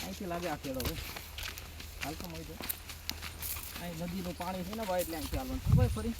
અહીંથી લાગે આ કેળો હોય હાલકા મળી જાય. અહીં નદીનું પાણી છે ને ભાઈ એટલે અહીંથી હાલવાનું ભાઈ ફરી.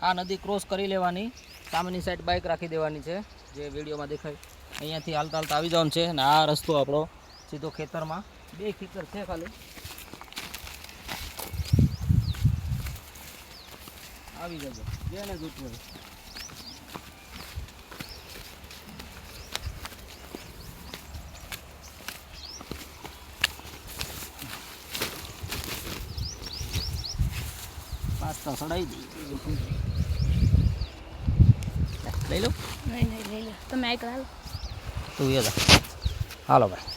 આ નદી ક્રોસ કરી લેવાની, સામેની સાઈડ બાઇક રાખી દેવાની છે જે વિડીયોમાં દેખાય. અહીંયાથી હાલતા હાલતા આવી જવાનું છે અને આ રસ્તો આપણો સીધો ખેતરમાં. 2 ખેતર છે ખાલી. આવી જજો જેને જોતું હોય. પાસ્તા સડાઈ દઈએ. લઈ લો. નહીં લઈ લો તમે આઈકલ હાલો. તું એ હાલો ભાઈ.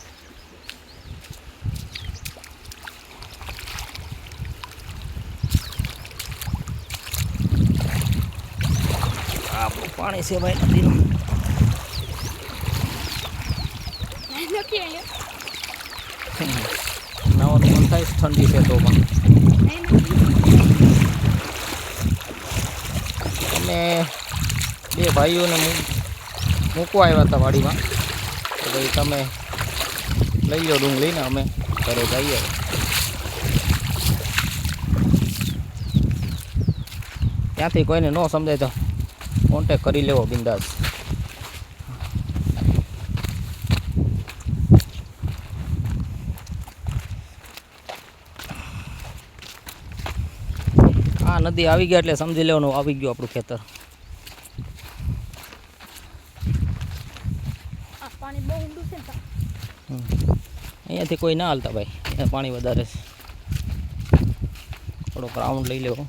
આપણું પાણી છે ભાઈ નદીનું. નાવાનું મન થાય ઠંડી છે તો પણ. અમે 2 ભાઈઓને મૂકવા આવ્યા હતા વાડીમાં. તો ભાઈ તમે લઈ લો ડુંગળીને અમે ઘરે જઈએ. ત્યાંથી કોઈને ન સમજાય તો કોન્ટેક કરી લેવો બિંદાસ. આ નદી આવી ગયા એટલે સમજી લેવાનું આવી ગયું આપણું ખેતર. પાણી બહુ ઊંડું છે. અહીંયાથી કોઈ ના હાલતા ભાઈ, અહીંયા પાણી વધારે છે. થોડોક રાઉન્ડ લઈ લેવો.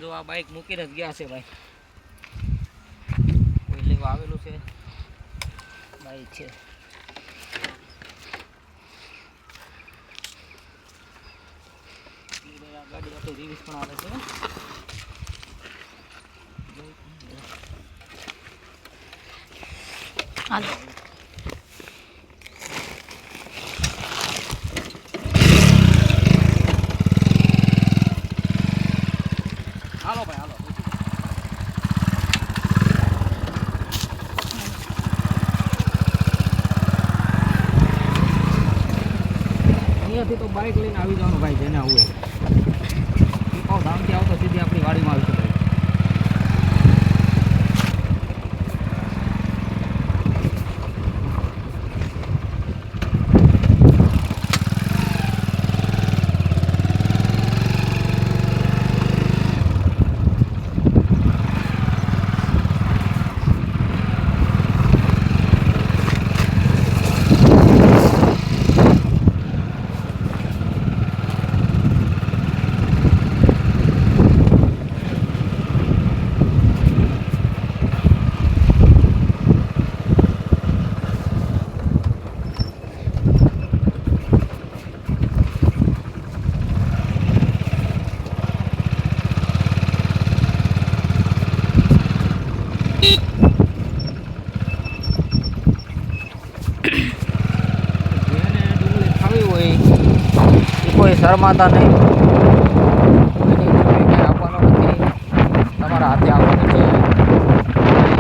જો આ બાઇક મૂકીને જ ગયા છે ભાઈ. કોઈ લેવા આવેલું છે. બાઇક છે. ગાડી આપણી રિવીસ પણ આવે છે. હાલો. હાલો ભાઈ હાલો. અહીંયાથી તો બાઇક લઈને આવી જવાનું ભાઈ, જેને આવું હોય. ધામથી આવતો સીધી આપણી વાડીમાં આવી શકાય. શરમાતા નહીં, કોઈની કંઈ આપવાનો નથી, તમારા હાથે આવવાનું છે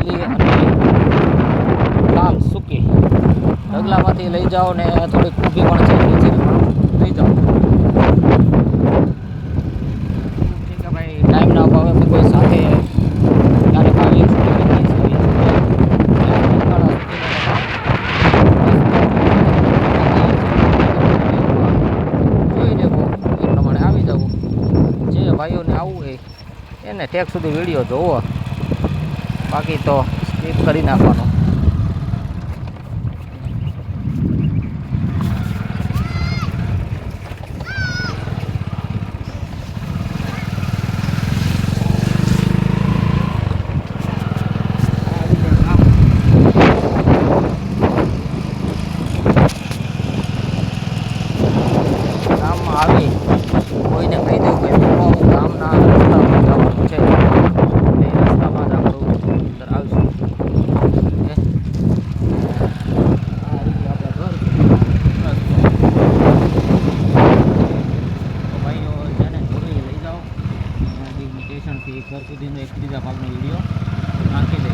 લીલી અને લાલ સૂકી. ઢગલામાંથી લઈ જાઓ ને થોડીક ઊભી પણ છે નીચેની પણ લઈ જાઓ. ઠીક છે ભાઈ, ટાઈમ ના અભાવે અમે કોઈ સાથે ક્યારેક આવીએ છીએ, જોઈ લેવો એ પ્રમાણે આવી જવું. જે ભાઈઓને આવવું હોય એને ટેક સુધી વિડીયો જોવો, બાકી તો સ્કીપ કરી નાખવાનો. ગામમાં આવી કોઈને કહી દેવું કે મિત્રો ગામના રસ્તામાં જવાનું છે, એ રસ્તામાં જ આપણું અંદર આવીશું. ઓકે, આ રીતે આપણા ઘર તો ભાઈઓ જેને જોડે લઈ જાઓ, સ્ટેશનથી ઘર સુધીનો એક ત્રીજા ભાગનો વિડીયો નાખી દે.